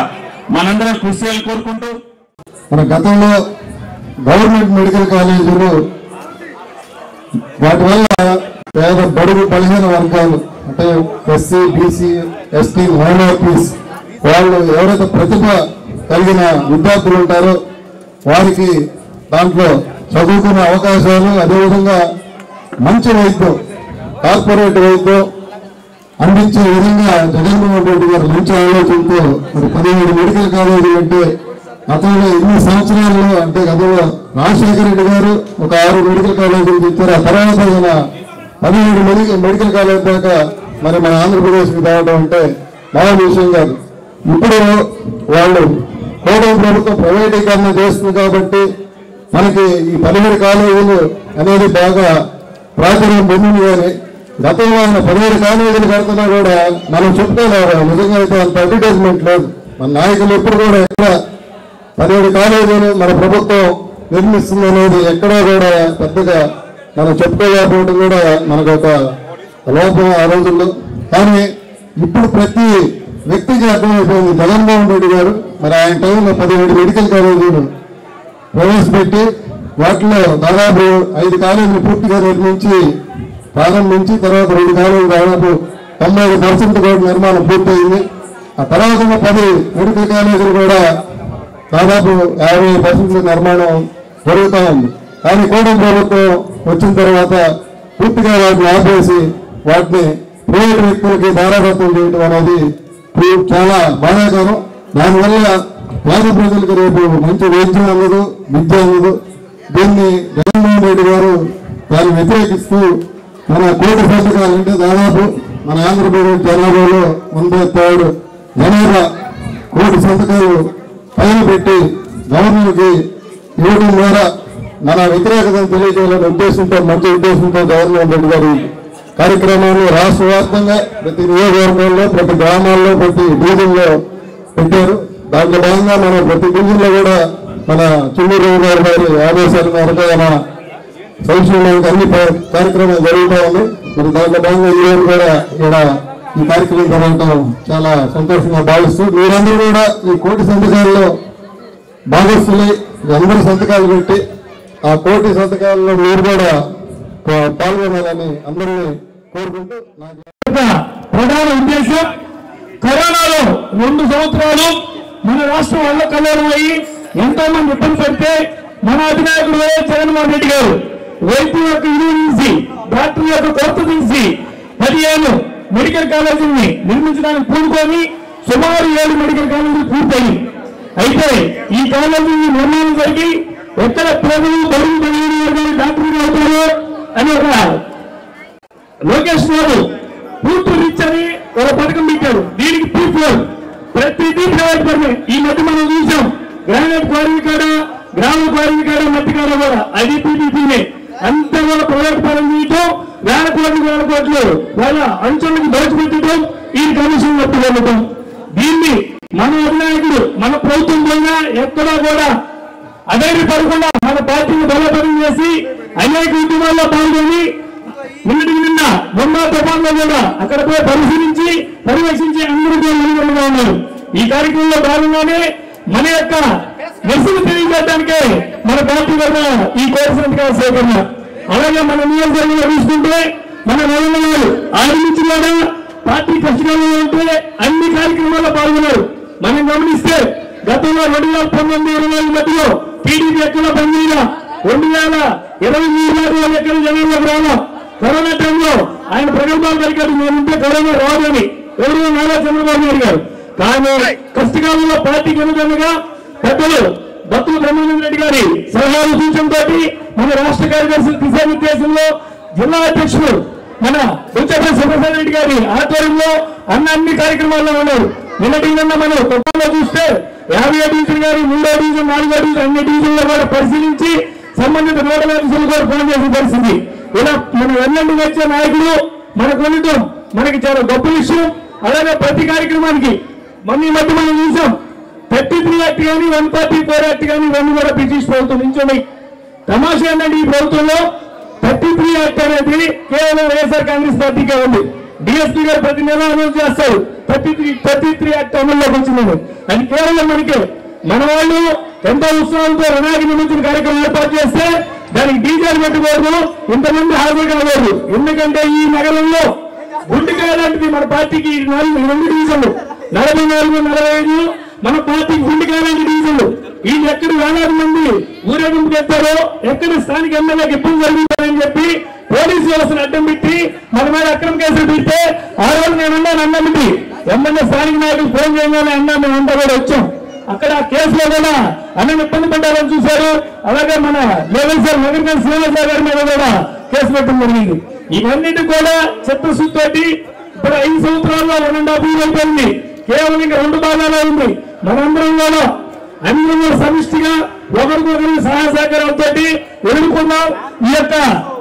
మనందరం కృషి చేయాలని కోరుకుంటూ మన గతంలో గవర్నమెంట్ మెడికల్ కాలేజీలు వాటి వల్ల పేద బడుగు బలహీన వర్గాలు అంటే ఎస్సీ బీసీ ఎస్టీ మైనారిటీస్ వాళ్ళు ఎవరైతే ప్రతిభ కలిగిన విద్యార్థులు ఉంటారో వారికి దాంట్లో చదువుకునే అవకాశాలు అదేవిధంగా మంచి వైద్యం కార్పొరేట్ వైద్యం అందించే విధంగా జగన్మోహన్ రెడ్డి గారు మంచి ఆలోచనతో మరి 17 మెడికల్ కాలేజీలు అంటే గతంలో ఎన్ని సంవత్సరాల్లో అంటే గతంలో రాజశేఖర రెడ్డి గారు ఒక 6 మెడికల్ కాలేజీలు ఇచ్చారు. ఆ తర్వాత ఆయన 17 మెడికల్ కాలేజీ దాకా మరి మన ఆంధ్రప్రదేశ్కి తేవడం అంటే మామూలు విషయం కాదు. ఇప్పుడు వాళ్ళు కూటమి ప్రభుత్వం ప్రైవేటీకరణ చేస్తుంది కాబట్టి మనకి ఈ 17 కాలేజీలు అనేది బాగా ప్రాచుర్యం పొందింది. కానీ గతంలో ఆయన 17 కాలేజీలు కడుతున్నా కూడా మనం చెప్పుకోలేరు. నిజంగా అయితే అంత అడ్వర్టైజ్మెంట్ లేదు. మన నాయకులు ఎప్పుడు కూడా ఎక్కడ 17 కాలేజీలు మన ప్రభుత్వం నిర్మిస్తుంది అనేది ఎక్కడా కూడా పెద్దగా మనం చెప్పుకోలేకపోవడం కూడా మనకు ఒక లోపం ఆ రోజుల్లో. కానీ ఇప్పుడు ప్రతి వ్యక్తికి అర్థమైపోయింది జగన్మోహన్ రెడ్డి గారు మరి ఆయన టైంలో 17 మెడికల్ కాలేజీలు ప్రవేశపెట్టి వాటిలో దాదాపు 5 కాలేజీలు పూర్తిగా నిర్మించి ప్రారంభించి తర్వాత 2 కాలేజీలు దాదాపు 95% కూడా నిర్మాణం పూర్తయింది. ఆ తర్వాత 10 మెడికల్ కాలేజీలు కూడా దాదాపు 50% నిర్మాణం జరుగుతూ ఉంది. కానీ కూటమి ప్రభుత్వం వచ్చిన తర్వాత పూర్తిగా వాటిని ఆపేసి వాటిని ప్రైవేట్ వ్యక్తులకి దారాదత్తం చేయడం అనేది చాలా బాధాకరం. దానివల్ల పేద ప్రజలకు రేపు మంచి వైద్యం అందదు, విద్య అందదు. దీన్ని జగన్మోహన్ రెడ్డి గారు దాన్ని వ్యతిరేకిస్తూ మన కోటి సంతకాలు అంటే దాదాపు మన ఆంధ్రప్రదేశ్ జనాభాలో 103 జనాభా కోటి సంతకాలు పైన పెట్టి గవర్నర్కి ఇవ్వడం ద్వారా మన వ్యతిరేకతను తెలియజేయాలనే ఉద్దేశంతో మంచి ఉద్దేశంతో జగన్మోహన్ రెడ్డి గారు కార్యక్రమాలు రాష్ట్ర వ్యాప్తంగా ప్రతి నియోజకవర్గంలో ప్రతి గ్రామాల్లో ప్రతి డివిజన్లో పెట్టారు. దాంట్లో భాగంగా మనం ప్రతి డివిజన్లో కూడా మన చిన్నూరు గారి ఆదేశాల మేరకు మన సంక్షేమానికి అన్ని కార్యక్రమాలు జరుగుతూ ఉన్నాయి. మరి దాంట్లో భాగంగా ఈ రోజు కూడా ఇక్కడ ఈ కార్యక్రమం జరగడం చాలా సంతోషంగా భావిస్తూ మీరందరూ కూడా ఈ కోటి సంతకాల్లో భాగస్తులై అందరూ సంతకాలు పెట్టి ఆ కోటి సంతకాల్లో మీరు కూడా పాల్గొనాలని అందరినీ కోరుకుంటూ ప్రధాన ఉద్దేశం కరోనాలో 2 సంవత్సరాలు మన రాష్ట్రం వల్ల కళ్యాణం అయ్యి ఎంతో మంది ఇబ్బంది పడితే మన అధినాయకుడు వైఎస్ జగన్మోహన్ రెడ్డి గారు వైద్యం యొక్క విలువ తీసి డాక్టర్ యొక్క కొరత తీసి 15 మెడికల్ కాలేజీని నిర్మించడానికి పూనుకొని సుమారు 7 మెడికల్ కాలేజీలు పూర్తయి అయితే ఈ కాలేజీ నిర్మాణం జరిగి ఎక్కడ ప్రజలు బరువు బలహీన వర్గాలు డాక్టర్లు అవుతారు అని ఒక లోకేష్ బాబు పూర్తి రీచ్ అని ఒక పథకం పెట్టారు. దీనికి పూర్తి ప్రతిదీ ప్రైవేట్ పరమే. ఈ మధ్య మనం చూసాం గ్రానైట్ క్వారీ కాడ గ్రామ క్వారీ కాడ మట్టి కాడ కూడా అది పీపీపీనే అంతా కూడా ప్రైవేట్ పరం చేయటం వేల కోట్లు వాళ్ళ అంచెలకు దోచిపెట్టడం ఈ కమిషన్ వెళ్ళటం. దీన్ని మన అధినాయకుడు మన ప్రభుత్వం పోయినా ఎక్కడా కూడా అధైర్యపడకుండా మన పార్టీని బలోపేతం చేసి అనేక ఉద్యమాల్లో పాల్గొని నిన్న మొన్న తుఫాన్లో కూడా అక్కడ పోయి పరిశీలించి పర్యవేక్షించి అందరూ కూడా ఉన్నారు. ఈ కార్యక్రమంలో భాగంగానే మన యొక్క నిరసన తెలియజేయడానికే మన పార్టీ వల్ల ఈ కోటి సంతకాల సేకరణ. అలాగే మన నియోజకవర్గంలో చూసుకుంటే మన నవీనాలు ఆరంభించిన కూడా పార్టీ కష్టంగా ఉంటే అన్ని కార్యక్రమాల్లో పాల్గొన్నారు. మనం గమనిస్తే గతంలో 2019-20 మధ్యలో టీడీపీ ఎక్కడ పనిచేయగా 2023 ఎక్కడ జనాల్లోకి రావడం కరోనా టైంలో ఆయన ప్రగల్భాలు కలిగాడు నేనుంటే కరోనా రాదని ఎవరు నారా చంద్రబాబు నాయుడు గారు. కానీ కష్టకాలంలో పార్టీకి అనుగుణంగా పెద్దలు బొత్తుల బ్రహ్మానంద రెడ్డి గారి సలహాలు సూచనతో మన రాష్ట్ర కార్యదర్శి దిశానిర్దేశంలో జిల్లా అధ్యక్షులు మన బుచ్చపల్లి సుబ్రహ్మణ్య రెడ్డి గారి ఆధ్వర్యంలో అన్ని కార్యక్రమాల్లో ఉన్నారు. నిన్నటి మనం తొక్కలో చూస్తే 50 డివిజన్ గారి 3వ డివిజన్ 4వ డివిజన్ అన్ని డివిజన్లో కూడా పరిశీలించి సంబంధిత నోడల్ ఆఫీసులు కూడా ఫోన్ చేసిన పరిస్థితి. ఇలా మన వెన్నండి వచ్చే నాయకులు మనకు ఉండటం మనకి చాలా గొప్ప విషయం. అలాగే ప్రతి కార్యక్రమానికి ఈ మధ్య మనం చూసాం 33 యాక్ట్ కానీ 144 యాక్ట్ కానీ ఇవన్నీ కూడా బ్రిటిష్ ప్రభుత్వం నుంచి ఉన్నాయి. తమాషా ఏంటంటే ఈ ప్రభుత్వంలో 33 యాక్ట్ అనేది కేవలం వైఎస్ఆర్ కాంగ్రెస్ పార్టీకే ఉంది. డిఎస్పీ గారు ప్రతి నెల అనౌన్స్ చేస్తారు 33 యాక్ట్ అమల్లోకి వచ్చిందని. అది కేవలం మనకే మన వాళ్ళు ఎంతో ఉత్సవాలతో రణాగి నిమజ్జన కార్యక్రమం ఏర్పాటు చేస్తే దానికి డీజేలు పెట్టుకోవద్దు, ఇంతమంది హాజరు కావద్దు. ఎందుకంటే ఈ నగరంలో గుండెకాయ లాంటిది మన పార్టీకి 2 డివిజన్లు 44, 45 మన పార్టీకి గుండెకాయ లాంటి డివిజన్లు. వీళ్ళు ఎక్కడ వేలాది మంది ఊరేగింపు చేస్తారో, ఎక్కడ స్థానిక ఎమ్మెల్యేకి ఇబ్బంది జరుగుతుందని చెప్పి పోలీసు వ్యవస్థను అడ్డం పెట్టి మన మీద అక్రమ కేసులు పెడితే ఆ రోజు నేనున్నాను అన్నమిటి ఎమ్మెల్యే స్థానిక నాయకులు ఫోన్ చేయగానే అన్నా మేమంతా కూడా వచ్చాం. అక్కడ కేసులో కూడా అన్నం ఇబ్బంది పడ్డారని చూశారు. అలాగే మన లెవెల్ సార్ నగర్ శ్రీనివాస గారి మీద కూడా కేసు పెట్టడం జరిగింది. ఇవన్నిటి కూడా చిత్తశుద్ధితోటి ఇప్పుడు 5 సంవత్సరాల్లో 1.5 years అయిపోయింది. కేవలం ఇంకా 2 భాగాలే ఉంది. మనందరం కూడా అందరూ సమిష్టిగా ఒకరికొకరి సహాయ సహకారాలతో ఎదుర్కొన్నాం. ఈ యొక్క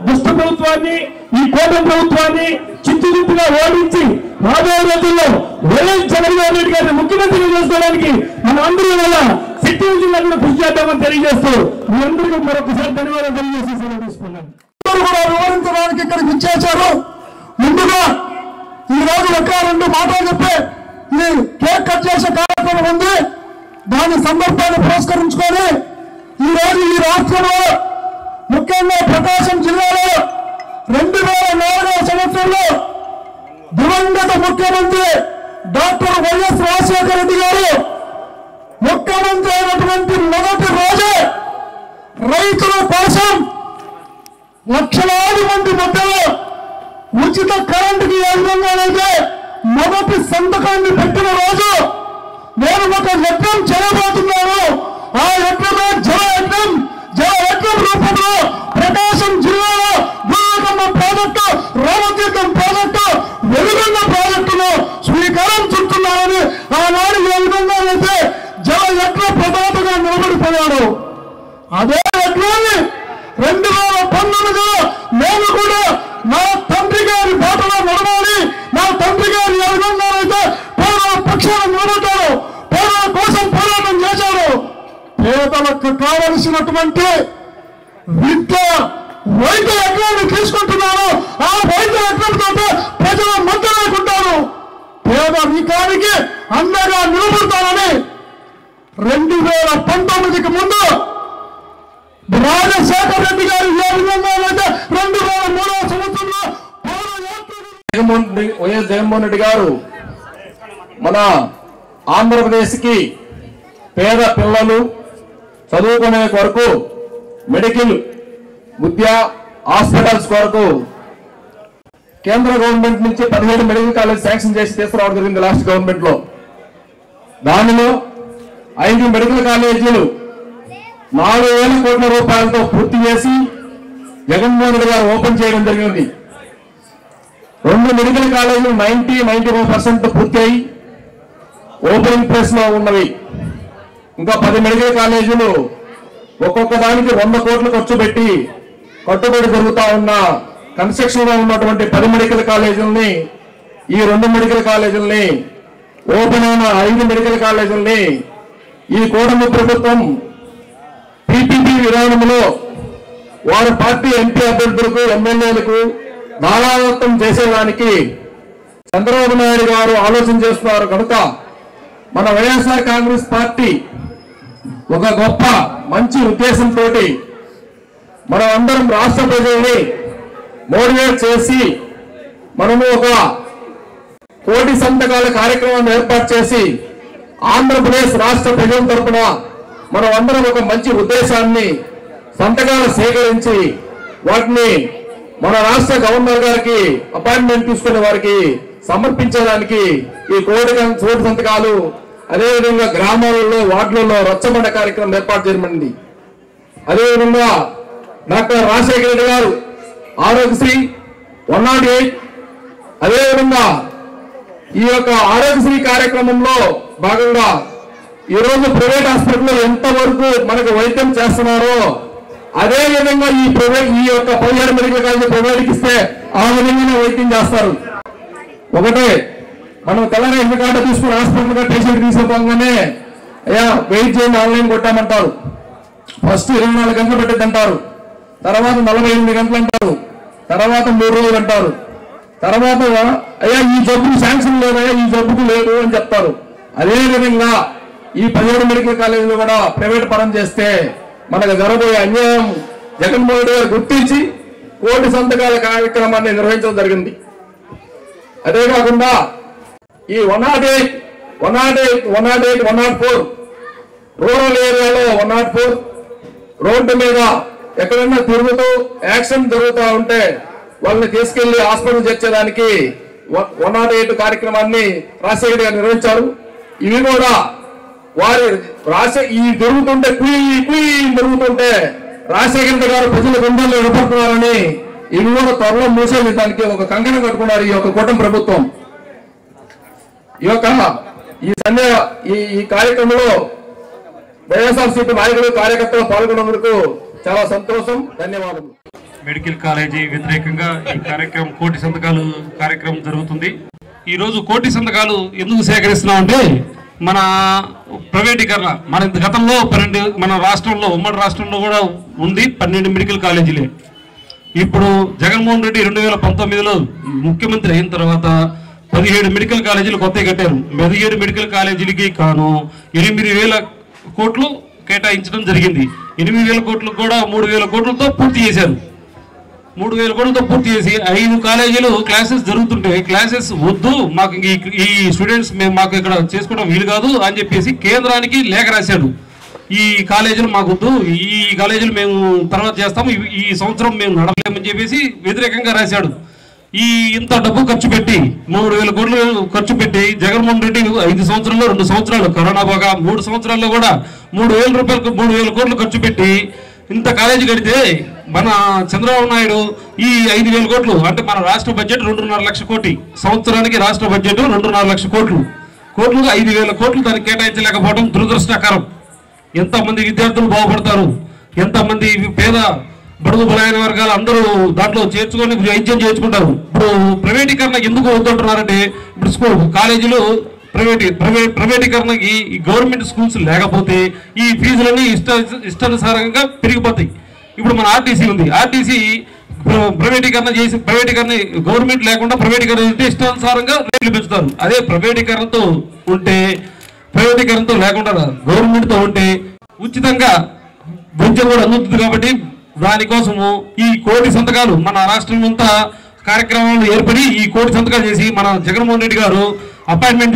దుష్ట ప్రభుత్వాన్ని, ఈ కూటమి ప్రభుత్వాన్ని చిత్తుచిత్తుగా ఓడించి రాబోయే రోజుల్లో వైఎస్ జగన్మోహన్ రెడ్డి గారిని ముఖ్యమంత్రిగా చేసుకోవడానికి మనం అందరూ వల్ల శక్తి జిల్లా కూడా కృషి చేద్దామని తెలియజేస్తూ మీ అందరికీ మరొకసారి ధన్యవాదాలు తెలియజేసి సెలవు తీసుకున్నాను. కూడా వివరించడానికి ఇక్కడికి ఇచ్చేశారు. ముందుగా ఈ రోజు 1-2 మాటలు చెప్పి ఇది కేక్ కట్ చేసే కార్యక్రమం ఉంది. దాని సందర్భాన్ని పురస్కరించుకొని ఈ రోజు ఈ రాష్ట్రంలో ముఖ్యంగా ప్రకాశం జిల్లాలో 2004వ సంవత్సరంలో దివంగత ముఖ్యమంత్రి డాక్టర్ వైఎస్ రాజశేఖర రెడ్డి గారు ముఖ్యమంత్రి అయినటువంటి మొదటి రోజే రైతుల కోసం లక్షలాది మంది మధ్యలో ఉచిత కరెంటుకి ఏ విధంగానైతే మొదటి సంతకాన్ని పెట్టిన రోజు నేను ఒక యజ్ఞం చేయబోతున్నాను. ఆ యజ్ఞమే జల యజ్ఞం రూపంలో ప్రకాశం జిల్లాలో గురుగమ్మ ప్రాజెక్టు, రామతీర్థం ప్రాజెక్టు, వెలుగొండ ప్రాజెక్టును స్వీకారం చుట్టున్నారని ఆనాడు ఏ విధంగానైతే జల యజ్ఞ ప్రదాతగా నిలబడిపోయాడు. అదే యజ్ఞాన్ని 2019లో నేను కూడా నా తండ్రి గారి బాటలో నడవాలి, నా తండ్రి గారి ఏ విధంగానైతే పేదల పక్షాన నిలబడ్డాడు, పేదల కోసం పోరాటం చేశాడు. పేదలకు కావలసినటువంటి విద్య, వైద్య యజ్ఞాన్ని తీసుకుంటున్నాను. ఆ వైద్య యజ్ఞంతో ప్రజల మధ్య లేకుంటాను, పేదరికానికి అండగా నిలబడతానని 2019కి ముందు రాజశేఖర రెడ్డి గారు ఏ విధంగా 2003వ సంవత్సరంలో వైఎస్ జగన్మోహన్ రెడ్డి గారు మన ఆంధ్రప్రదేశ్ కి పేద పిల్లలు చదువుకునే కొరకు మెడికల్ విద్య హాస్పిటల్స్ కొరకు కేంద్ర గవర్నమెంట్ నుంచి 17 మెడికల్ కాలేజ్ శాంక్షన్ చేసి తీసుకురావడం జరిగింది లాస్ట్ గవర్నమెంట్ లో. దానిలో 5 మెడికల్ కాలేజీలు 4,000 కోట్ల రూపాయలతో పూర్తి చేసి జగన్మోహన్ రెడ్డి గారు ఓపెన్ చేయడం జరిగింది. 2 మెడికల్ కాలేజీలు 95% పూర్తి అయి ఓపెనింగ్ ప్లేస్ లో ఉన్నవి. ఇంకా 10 మెడికల్ కాలేజీలు ఒక్కొక్క దానికి 100 కోట్లు ఖర్చు పెట్టి కట్టుబడి జరుగుతా ఉన్న కన్స్ట్రక్షన్ లో ఉన్నటువంటి 10 మెడికల్ కాలేజీలని, ఈ 2 మెడికల్ కాలేజీలని, ఓపెన్ అయిన 5 మెడికల్ కాలేజీలని ఈ కూటమి ప్రభుత్వం పీపీపీ విధానంలో వారి పార్టీ ఎంపీ అభ్యర్థులకు, ఎమ్మెల్యేలకు నానావత్తం చేసేదానికి చంద్రబాబు నాయుడు గారు ఆలోచన చేస్తున్నారు కనుక మన వైఎస్ఆర్ కాంగ్రెస్ పార్టీ ఒక గొప్ప మంచి ఉద్దేశంతో మనం అందరం రాష్ట్ర ప్రజల్ని మోటివేట్ చేసి మనము ఒక 1 కోటి సంతకాల కార్యక్రమాన్ని ఏర్పాటు చేసి ఆంధ్రప్రదేశ్ రాష్ట్ర ప్రజల తరఫున మనం అందరం ఒక మంచి ఉద్దేశాన్ని సంతకాలు సేకరించి వాటిని మన రాష్ట్ర గవర్నర్ గారికి అపాయింట్మెంట్ తీసుకునే వారికి సమర్పించడానికి ఈ 1 కోటి సంతకాలు, అదేవిధంగా గ్రామాలలో వార్డులలో రచ్చబండ కార్యక్రమం ఏర్పాటు చేయమండి. అదేవిధంగా డాక్టర్ రాజశేఖర రెడ్డి గారు ఆరోగ్యశ్రీ 108, అదేవిధంగా ఈ యొక్క ఆరోగ్యశ్రీ కార్యక్రమంలో భాగంగా ఈ రోజు ప్రైవేట్ హాస్పిటల్లో ఎంతవరకు మనకు వైద్యం చేస్తున్నారో అదే విధంగా ఈ యొక్క 17 మెడికల్ కాలేజీ ప్రైవేట్కి ఇస్తే ఆ విధంగానే వైద్యం చేస్తారు. ఒకటే మనం తెలంగాణ కార్డు తీసుకుని హాస్పిటల్ పేషెంట్ తీసుకోగానే అయ్యా వెయిట్ చేయండి ఆన్లైన్ కొట్టామంటారు. ఫస్ట్ 24 గంటలు పెట్టద్దు అంటారు, తర్వాత 48 గంటలు అంటారు, తర్వాత 3 రోజులు అంటారు, తర్వాత అయ్యా ఈ జబ్బుకు శాంక్షన్ లేదయ్యా ఈ జబ్బుకు లేదు అని చెప్తారు. అదేవిధంగా ఈ 17 మెడికల్ కాలేజీలు కూడా ప్రైవేట్ పరం చేస్తే మనకు జరగబోయే అన్యాయం జగన్మోహన్ రెడ్డి గారు గుర్తించి కోటి సంతకాల కార్యక్రమాన్ని నిర్వహించడం జరిగింది. అదే కాకుండా ఈ 108, 104 రూరల్ ఏరియాలో 104 రోడ్డు మీద ఎక్కడన్నా తిరుగుతూ యాక్సిడెంట్ జరుగుతూ ఉంటే వాళ్ళని తీసుకెళ్లి హాస్పిటల్ చేర్చేదానికి 108 కార్యక్రమాన్ని రాజశేఖర్ గారు నిర్వహించారు. ఇవి కూడా వారి ఈ జరుగుతుంటే కుయ్యి జరుగుతుంటే రాజశేఖర్ గారు ప్రజల గుండెల్లో నిలబడుతున్నారని ఇవి కూడా త్వరలో మూసేయడానికి ఒక కంకణం కట్టుకున్నారు ఈ యొక్క కూటమి ప్రభుత్వం. ఈ కార్యక్రమంలో వైఎస్ఆర్సీపీ నాయకులు కార్యకర్తలు పాల్గొన్నందుకు చాలా సంతోషం, ధన్యవాదాలు. మెడికల్ కాలేజీ వ్యతిరేకంగా ఈ కార్యక్రమం కోటి సంతకాలు కార్యక్రమం జరుగుతుంది. ఈ రోజు కోటి సంతకాలు ఎందుకు సేకరిస్తున్నామంటే మన ప్రైవేటీకరణ మన గతంలో 12 మన రాష్ట్రంలో ఉమ్మడి రాష్ట్రంలో కూడా ఉంది 12 మెడికల్ కాలేజీలే. ఇప్పుడు జగన్మోహన్ రెడ్డి 2019లో ముఖ్యమంత్రి అయిన తర్వాత 17 మెడికల్ కాలేజీలు కొత్తగా కట్టారు. 17 మెడికల్ కాలేజీలకి కాను 8,000 కోట్లు కేటాయించడం జరిగింది. 8,000 కోట్లు కూడా 3,000 కోట్లతో పూర్తి చేశారు. 3,000 కోట్లతో పూర్తి చేసి 5 కాలేజీలు క్లాసెస్ జరుగుతుంటే క్లాసెస్ వద్దు మాకు ఈ స్టూడెంట్స్ మాకు ఇక్కడ చేసుకోవడం వీలు కాదు అని చెప్పేసి కేంద్రానికి లేఖ రాశాడు. ఈ కాలేజీలు మాకు వద్దు, ఈ కాలేజీలు మేము తర్వాత చేస్తాము, ఈ సంవత్సరం మేము నడవలేమని చెప్పేసి వ్యతిరేకంగా రాశాడు. ఇంత డబ్బు ఖర్చు పెట్టి 3,000 కోట్లు ఖర్చు పెట్టి జగన్మోహన్ రెడ్డి 5 సంవత్సరాల్లో 2 సంవత్సరాలు కరోనా బాగా 3 సంవత్సరాల్లో కూడా 3,000 కోట్లు ఖర్చు పెట్టి ఇంత కాలేజీ కడితే మన చంద్రబాబు నాయుడు ఈ 5,000 కోట్లు అంటే మన రాష్ట్ర బడ్జెట్ 2.5 లక్షల కోటి, సంవత్సరానికి రాష్ట్ర బడ్జెట్ 2.5 లక్షల కోట్లు 5,000 కోట్లు దానికి కేటాయించలేకపోవడం దురదృష్టకరం. ఎంతమంది విద్యార్థులు బాగుపడతారు, ఎంతమంది పేద బడుగు బలైన వర్గాలు అందరూ దాంట్లో చేర్చుకొని వైద్యం చేర్చుకుంటారు. ఇప్పుడు ప్రైవేటీకరణ ఎందుకు వద్దంటున్నారంటే ఇప్పుడు స్కూల్ కాలేజీలు ప్రైవేటీకరణకి ఈ గవర్నమెంట్ స్కూల్స్ లేకపోతే ఈ ఫీజులన్నీ ఇష్టానుసారంగా పెరిగిపోతాయి. ఇప్పుడు మన ఆర్టీసీ ఉంది, ఆర్టీసీ ప్రైవేటీకరణ గవర్నమెంట్ లేకుండా ప్రైవేటీకరణ చేస్తే ఇష్టానుసారంగా రేట్లు పెంచుతారు. అదే ప్రైవేటీకరణతో లేకుండా గవర్నమెంట్తో ఉంటే ఉచితంగా వైద్యం కూడా అందుతుంది. కాబట్టి దానికోసము ఈ కోటి సంతకాలు మన రాష్ట్రం అంతా కార్యక్రమాలు ఏర్పడి ఈ కోటి సంతకాలు చేసి మన జగన్మోహన్ రెడ్డి గారు అపాయింట్మెంట్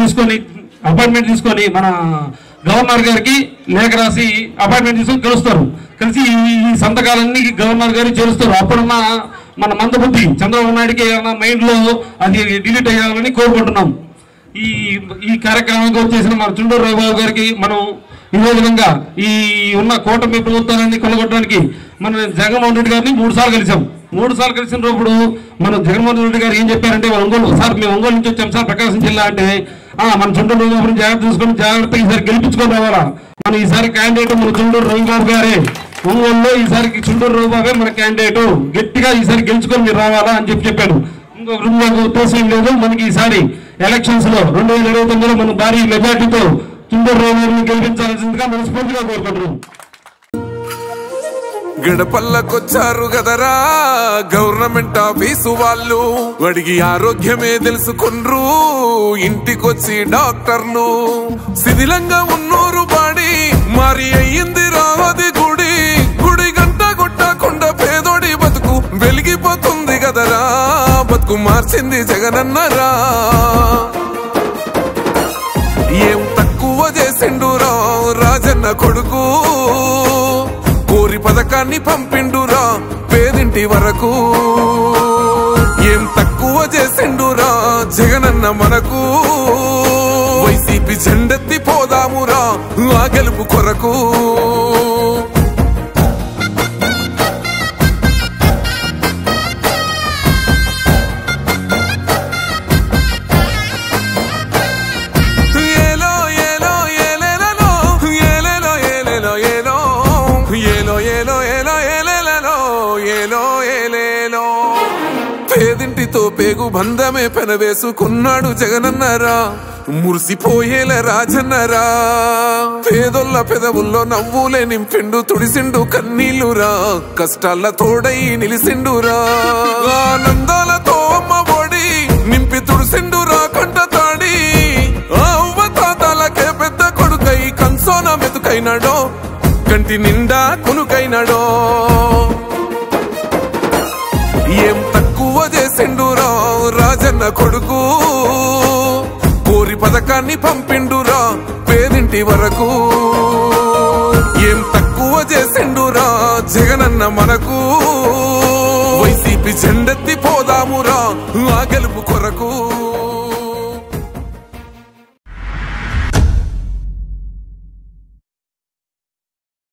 తీసుకొని మన గవర్నర్ గారికి లేఖ రాసి అపాయింట్మెంట్ తీసుకొని కలుస్తారు. కలిసి ఈ సంతకాలన్నీ గవర్నర్ గారికి చేరుస్తారు. అప్పుడున్న మన మందబుద్ధి చంద్రబాబు నాయుడికి ఏమైనా మైండ్లో అది డిలీట్ అయ్యాలని కోరుకుంటున్నాం. ఈ కార్యక్రమానికి వచ్చేసిన మన చుండూరు రాఘబాబు గారికి మనం ఇదే విధంగా ఈ ఉన్న కూటమి ప్రభుత్వాన్ని కొలగొట్టడానికి మన జగన్మోహన్ రెడ్డి గారిని 3 సార్లు కలిసాం. 3 సార్లు కలిసినప్పుడు మన జగన్మోహన్ రెడ్డి గారు ఏం చెప్పారంటే ఒంగోలు సార్ మేము ఒంగోలు నుంచి వచ్చాం సార్ ప్రకాశం జిల్లా అంటే మన చుండూరు రవిబాబుని జాగ్రత్తగా ఈసారి గెలిపించుకొని రావాలా, మన ఈసారి క్యాండిడేట్ మన చుండూరు రవిబాబు గారే, ఒంగోలులో ఈసారికి చుండూరు రవిబాబే మన క్యాండిడేట్, గట్టిగా ఈసారి గెలుచుకొని మీరు రావాలా అని చెప్పాడు. ఇంకొక ఉద్దేశం లేదు, మనకి ఈసారి ఎలక్షన్స్ లో 2029లో మన భారీ మెజార్టీతో చుండూరు రవిబాబుని గెలిపించాల్సిందిగా మనస్ఫూర్తిగా కోరుకుంటున్నాం. గడపల్లకొచ్చారు గదరా గవర్నమెంట్ ఆఫీసు వాళ్ళు, అడిగి ఆరోగ్యమే తెలుసుకుండ్రు ఇంటికొచ్చి డాక్టర్ను. శిథిలంగా ఉన్నూరు బాడి మరి అయ్యింది రావది గుడి గంట కొట్టకుండా పేదోడి బతుకు వెలిగిపోతుంది గదరా, బతుకు మార్చింది జగనన్నరా. ఏం తక్కువ చేసిండురా రాజన్న కొడుకు, కోరి పథకాన్ని పంపిండురా పేదింటి వరకు. ఏం తక్కువ చేసిండురా జగనన్న మనకు, వైసీపీ జెండెత్తి పోదామురా ఆ గెలుపు కొరకు. పేదింటితో పేగు బంధమే పెనవేసుకున్నాడు జగనన్నరా, మురిసిపోయేల రాజన్నరా పేదొల్ల పెదవుల్లో నవ్వులే నింపిండు తుడిసిండు కన్నీళ్లురా కష్టాల తోడై నిలిసిండురా ఆనందాలతో అమ్మ ఒడి నింపి తుడిసిండురా కంట తాడి అవ్వ తాతలకే పెద్ద కొడుకై కంసోన మెతుకైనాడో కంటి నిండా కొనుకైనాడో ఏం తక్కువ చేసిండురా రాజన్న కొడుకు కోరి పథకాన్ని పంపిండురా పేదింటి వరకు ఏం తక్కువ చేసిండురా జగనన్న మనకు వైసీపీ జెండెత్తి పోదామురా